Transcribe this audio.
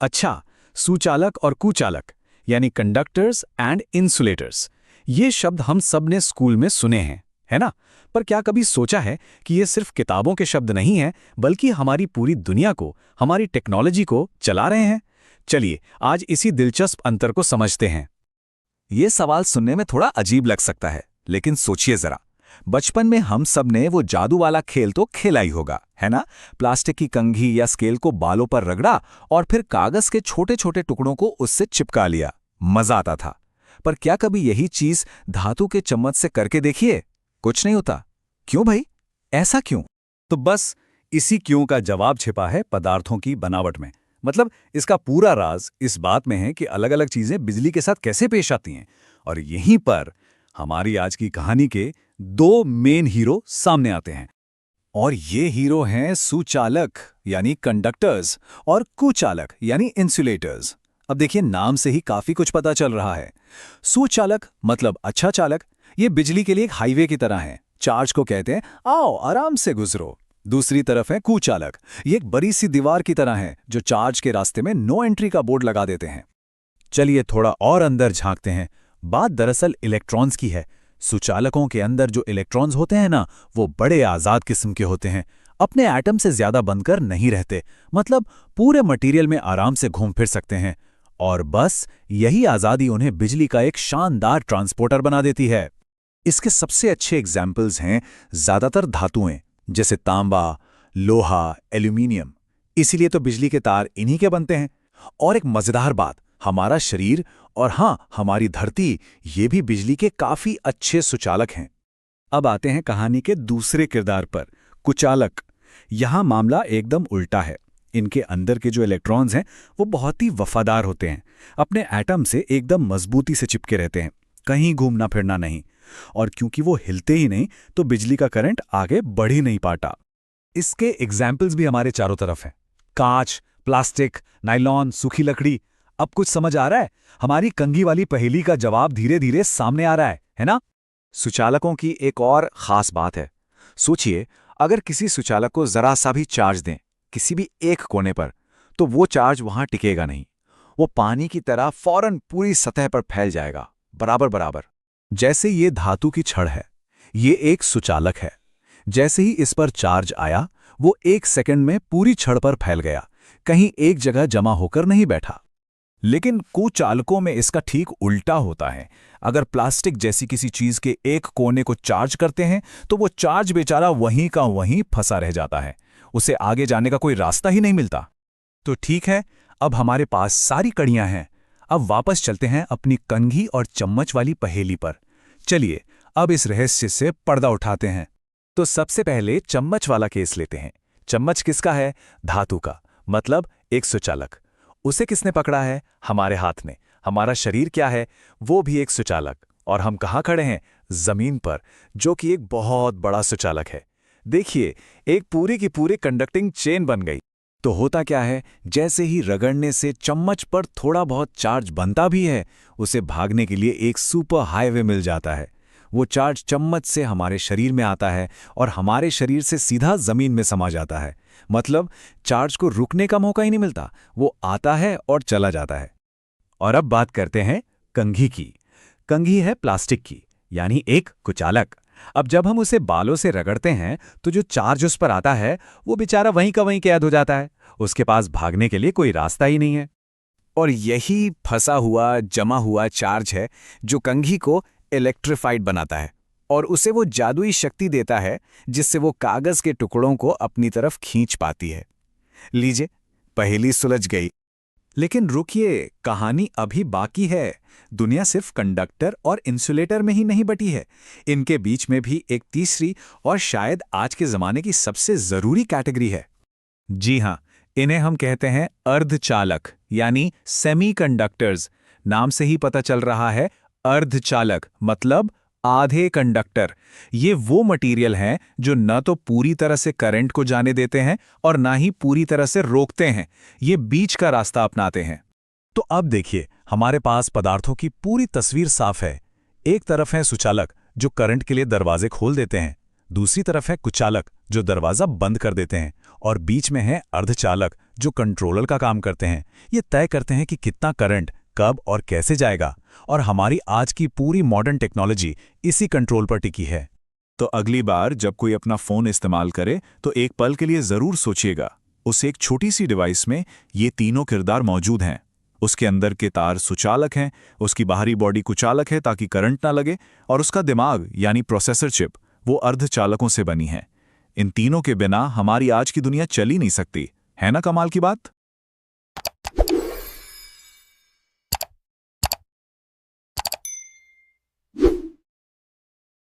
अच्छा, सुचालक और कुचालक यानी कंडक्टर्स एंड इंसुलेटर्स, ये शब्द हम सब ने स्कूल में सुने हैं, है ना? पर क्या कभी सोचा है कि ये सिर्फ किताबों के शब्द नहीं हैं, बल्कि हमारी पूरी दुनिया को, हमारी टेक्नोलॉजी को चला रहे हैं? चलिए, आज इसी दिलचस्प अंतर को समझते हैं। ये सवाल सुनने में थोड़ा अजीब लग सकता है, लेकिन सोचिए जरा। बचपन में हम सब ने वो जादू वाला खेल तो खेला ही होगा, है ना? प्लास्टिक की कंघी या स्केल को बालों पर रगड़ा और फिर कागज के छोटे छोटे टुकड़ों को उससे चिपका लिया। मजा आता था। पर क्या कभी यही चीज धातु के चम्मच से करके देखिए? कुछ नहीं होता। क्यों भाई? ऐसा क्यों? तो बस इसी क्यों का जवाब छिपा है पदार्थों की बनावट में। मतलब इसका पूरा राज इस बात में है कि अलग अलग चीजें बिजली के साथ कैसे पेश आती हैं। और यहीं पर हमारी आज की कहानी के दो मेन हीरो सामने आते हैं। और ये हीरो हैं सुचालक यानी कंडक्टर्स और कुचालक यानी इंसुलेटर्स। अब देखिए, नाम से ही काफी कुछ पता चल रहा है। सुचालक मतलब अच्छा चालक, ये बिजली के लिए एक हाईवे की तरह है। चार्ज को कहते हैं आओ आराम से गुजरो। दूसरी तरफ है कुचालक, ये एक बड़ी सी दीवार की तरह है जो चार्ज के रास्ते में नो एंट्री का बोर्ड लगा देते हैं। चलिए थोड़ा और अंदर झांकते हैं। बात दरअसल इलेक्ट्रॉन्स की है। सुचालकों के अंदर जो इलेक्ट्रॉन्स होते हैं ना, वो बड़े आजाद किस्म के होते हैं। अपने एटम से ज्यादा बनकर नहीं रहते, मतलब पूरे मटेरियल में आराम से घूम फिर सकते हैं। और बस यही आजादी उन्हें बिजली का एक शानदार ट्रांसपोर्टर बना देती है। इसके सबसे अच्छे एग्जाम्पल्स हैं ज्यादातर धातुएं, जैसे तांबा, लोहा, एल्यूमिनियम। इसीलिए तो बिजली के तार इन्हीं के बनते हैं। और एक मजेदार बात, हमारा शरीर और हमारी धरती, ये भी बिजली के काफी अच्छे सुचालक हैं। अब आते हैं कहानी के दूसरे किरदार पर, कुचालक। यहां मामला एकदम उल्टा है। इनके अंदर के जो इलेक्ट्रॉन्स हैं वो बहुत ही वफादार होते हैं। अपने एटम से एकदम मजबूती से चिपके रहते हैं, कहीं घूमना फिरना नहीं। और क्योंकि वो हिलते ही नहीं, तो बिजली का करंट आगे बढ़ ही नहीं पाता। इसके एग्जाम्पल्स भी हमारे चारों तरफ हैं। कांच, प्लास्टिक, नायलॉन, सूखी लकड़ी। अब कुछ समझ आ रहा है? हमारी कंघी वाली पहेली का जवाब धीरे धीरे सामने आ रहा है ना? सुचालकों की एक और खास बात है। सोचिए, अगर किसी सुचालक को जरा सा भी चार्ज दें, किसी भी एक कोने पर, तो वो चार्ज वहां टिकेगा नहीं। वो पानी की तरह फौरन पूरी सतह पर फैल जाएगा, बराबर बराबर। जैसे ये धातु की छड़ है, ये एक सुचालक है। जैसे ही इस पर चार्ज आया, वो 1 सेकंड में पूरी छड़ पर फैल गया, कहीं एक जगह जमा होकर नहीं बैठा। लेकिन कुचालकों में इसका ठीक उल्टा होता है। अगर प्लास्टिक जैसी किसी चीज के एक कोने को चार्ज करते हैं, तो वो चार्ज बेचारा वहीं का वहीं फंसा रह जाता है। उसे आगे जाने का कोई रास्ता ही नहीं मिलता। तो ठीक है, अब हमारे पास सारी कड़ियां हैं। अब वापस चलते हैं अपनी कंघी और चम्मच वाली पहेली पर। चलिए अब इस रहस्य से पर्दा उठाते हैं। तो सबसे पहले चम्मच वाला केस लेते हैं। चम्मच किसका है? धातु का, मतलब एक सुचालक। उसे किसने पकड़ा है? हमारे हाथ ने। हमारा शरीर क्या है? वो भी एक सुचालक। और हम कहाँ खड़े हैं? जमीन पर, जो कि एक बहुत बड़ा सुचालक है। देखिए, एक पूरी की पूरी कंडक्टिंग चेन बन गई। तो होता क्या है, जैसे ही रगड़ने से चम्मच पर थोड़ा बहुत चार्ज बनता भी है, उसे भागने के लिए एक सुपर हाईवे मिल जाता है। वो चार्ज चम्मच से हमारे शरीर में आता है और हमारे शरीर से सीधा जमीन में समा जाता है। मतलब चार्ज को रुकने का मौका ही नहीं मिलता, वो आता है और चला जाता है। और अब बात करते हैं कंघी की। कंघी है प्लास्टिक की, यानी एक कुचालक। अब जब हम उसे बालों से रगड़ते हैं, तो जो चार्ज उस पर आता है, वो बेचारा वहीं का वहीं कैद हो जाता है। उसके पास भागने के लिए कोई रास्ता ही नहीं है। और यही फंसा हुआ, जमा हुआ चार्ज है जो कंघी को इलेक्ट्रिफाइड बनाता है और उसे वो जादुई शक्ति देता है जिससे वो कागज के टुकड़ों को अपनी तरफ खींच पाती है। लीजिए, पहेली सुलझ गई। लेकिन रुकिए, कहानी अभी बाकी है। दुनिया सिर्फ कंडक्टर और इंसुलेटर में ही नहीं बटी है। इनके बीच में भी एक तीसरी और शायद आज के जमाने की सबसे जरूरी कैटेगरी है। जी हां, इन्हें हम कहते हैं अर्धचालक, यानी सेमीकंडक्टर्स। नाम से ही पता चल रहा है, अर्धचालक मतलब आधे कंडक्टर। ये वो मटेरियल हैं जो न तो पूरी तरह से करंट को जाने देते हैं और ना ही पूरी तरह से रोकते हैं। ये बीच का रास्ता अपनाते हैं। तो अब देखिए, हमारे पास पदार्थों की पूरी तस्वीर साफ है। एक तरफ है सुचालक जो करंट के लिए दरवाजे खोल देते हैं, दूसरी तरफ है कुचालक जो दरवाजा बंद कर देते हैं, और बीच में है अर्धचालक जो कंट्रोलर का काम करते हैं। ये तय करते हैं कि कितना करंट कब और कैसे जाएगा, और हमारी आज की पूरी मॉडर्न टेक्नोलॉजी इसी कंट्रोल पर टिकी है। तो अगली बार जब कोई अपना फोन इस्तेमाल करे तो एक पल के लिए जरूर सोचिएगा, उस एक छोटी सी डिवाइस में ये तीनों किरदार मौजूद हैं। उसके अंदर के तार सुचालक हैं, उसकी बाहरी बॉडी कुचालक है ताकि करंट ना लगे, और उसका दिमाग यानी प्रोसेसर चिप वो अर्धचालकों से बनी है। इन तीनों के बिना हमारी आज की दुनिया चल ही नहीं सकती, है ना कमाल की बात।